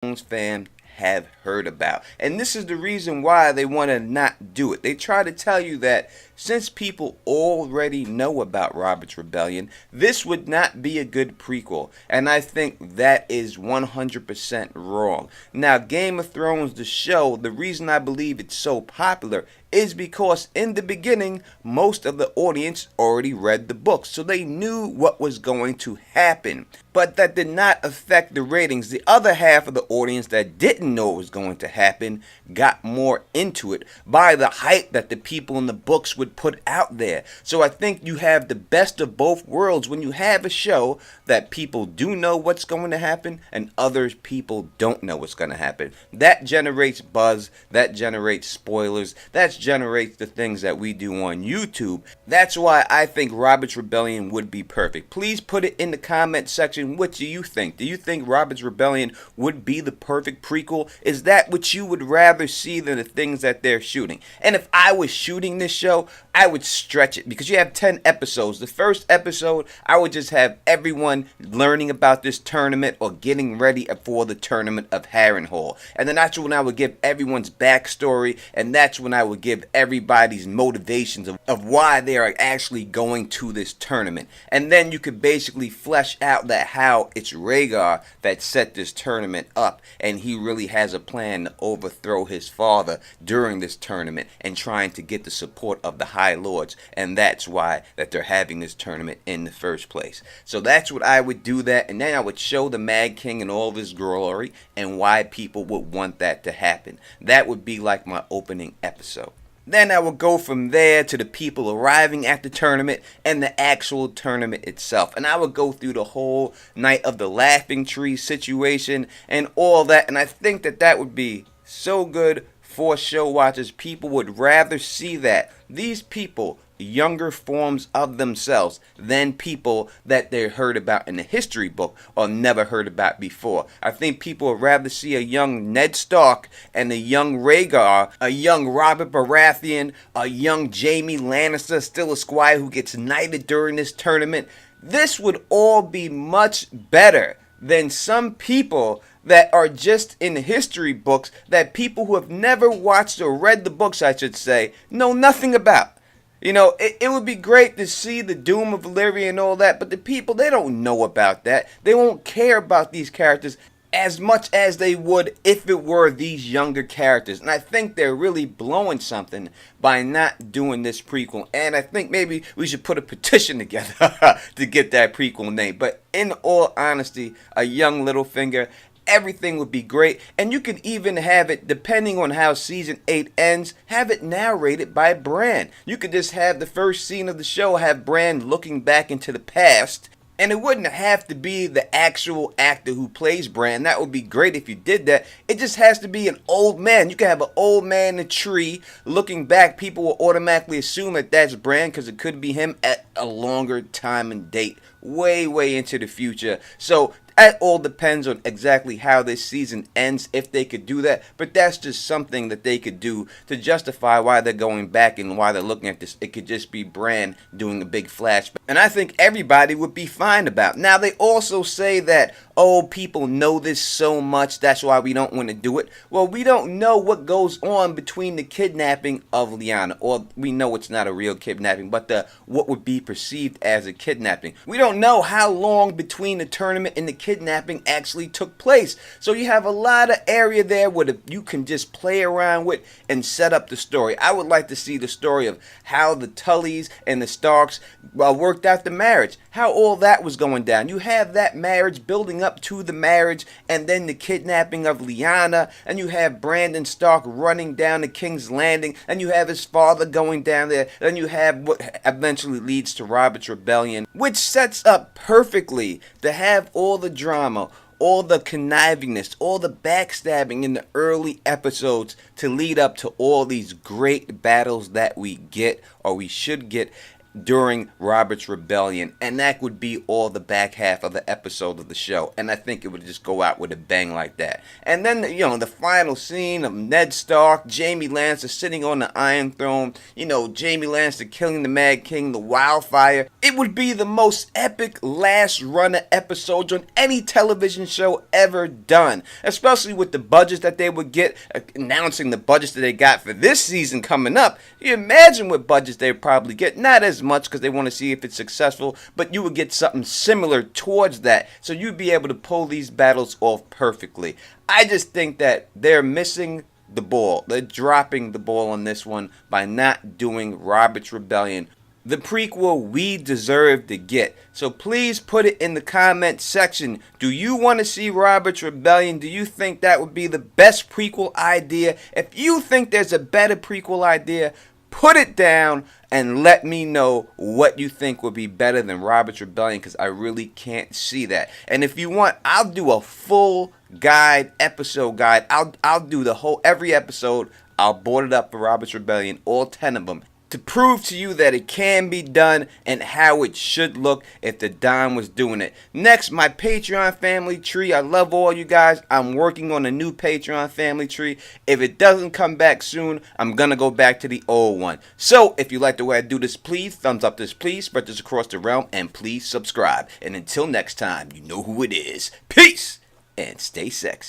Thrones fans have heard about. And this is the reason why they want to not do it. They try to tell you that since people already know about Robert's Rebellion, this would not be a good prequel. And I think that is 100% wrong. Now, Game of Thrones, the show, the reason I believe it's so popular is because in the beginning, most of the audience already read the books, so they knew what was going to happen. But that did not affect the ratings. The other half of the audience that didn't know what was going to happen got more into it by the hype that the people in the books would put out there. So I think you have the best of both worlds when you have a show that people do know what's going to happen and other people don't know what's going to happen. That generates buzz, that generates spoilers, that generates the things that we do on YouTube. That's why I think Robert's Rebellion would be perfect. Please put it in the comment section. What do you think? Do you think Robert's Rebellion would be the perfect prequel? Is that what you would rather see than the things that they're shooting? And if I was shooting this show, I would stretch it because you have 10 episodes. The first episode, I would just have everyone learning about this tournament or getting ready for the tournament of Harrenhal. And then that's when I would give everyone's backstory, and that's when I would give everybody's motivations of why they are actually going to this tournament. And then you could basically flesh out that how it's Rhaegar that set this tournament up, and he really has a plan to overthrow his father during this tournament and trying to get the support of the High Lords, and that's why that they're having this tournament in the first place. So that's what I would do that, and then I would show the Mad King in all of his glory and why people would want that to happen. That would be like my opening episode. Then I would go from there to the people arriving at the tournament and the actual tournament itself. And I would go through the whole Night of the Laughing Tree situation and all that. And I think that that would be so good for show watchers. People would rather see that. These people, younger forms of themselves than people that they heard about in the history book or never heard about before. I think people would rather see a young Ned Stark and a young Rhaegar, a young Robert Baratheon, a young Jaime Lannister, still a squire who gets knighted during this tournament. This would all be much better than some people that are just in the history books that people who have never watched or read the books, I should say, know nothing about. You know, it would be great to see the doom of Valyria and all that, but the people, they don't know about that. They won't care about these characters as much as they would if it were these younger characters. And I think they're really blowing something by not doing this prequel. And I think maybe we should put a petition together to get that prequel name. But in all honesty, a young Littlefinger, everything would be great. And you could even have it, depending on how season 8 ends, have it narrated by Bran. You could just have the first scene of the show have Bran looking back into the past. And it wouldn't have to be the actual actor who plays Bran. That would be great if you did that. It just has to be an old man. You can have an old man in a tree looking back. People will automatically assume that that's Bran because it could be him at a longer time and date. Way, way into the future. So that all depends on exactly how this season ends, if they could do that. But that's just something that they could do to justify why they're going back and why they're looking at this. It could just be Bran doing a big flashback. And I think everybody would be fine about it. Now, they also say that, oh, people know this so much, that's why we don't want to do it. Well, we don't know what goes on between the kidnapping of Lyanna. Or we know it's not a real kidnapping, but what would be perceived as a kidnapping. We don't know how long between the tournament and the kidnapping actually took place. So you have a lot of area there where you can just play around with and set up the story. I would like to see the story of how the Tullys and the Starks worked out the marriage, how all that was going down. You have that marriage building up to the marriage and then the kidnapping of Lyanna, and you have Brandon Stark running down the King's Landing, and you have his father going down there, then you have what eventually leads to Robert's Rebellion, which sets up perfectly to have all the drama, all the connivingness, all the backstabbing in the early episodes to lead up to all these great battles that we get or we should get. during Robert's Rebellion, and that would be all the back half of the episode of the show, and I think it would just go out with a bang like that. And then, the final scene of Ned Stark, Jaime Lannister sitting on the Iron Throne, Jaime Lannister killing the Mad King, the wildfire. It would be the most epic last runner episodes on any television show ever done, especially with the budgets that they would get, announcing the budgets that they got for this season coming up. You imagine what budgets they would probably get, not as much because they want to see if it's successful, but you would get something similar towards that, so you'd be able to pull these battles off perfectly. I just think that they're missing the ball. They're dropping the ball on this one by not doing Robert's Rebellion, the prequel we deserve to get. So please put it in the comment section. Do you want to see Robert's Rebellion? Do you think that would be the best prequel idea? If you think there's a better prequel idea, put it down and let me know what you think would be better than Robert's Rebellion, because I really can't see that. And if you want, I'll do a full episode guide. I'll do every episode. I'll board it up for Robert's Rebellion, all 10 of them, to prove to you that it can be done and how it should look if the Don was doing it. Next, my Patreon family tree. I love all you guys. I'm working on a new Patreon family tree. If it doesn't come back soon, I'm going to go back to the old one. So, if you like the way I do this, please thumbs up this, please spread this across the realm, and please subscribe. And until next time, you know who it is. Peace, and stay sexy.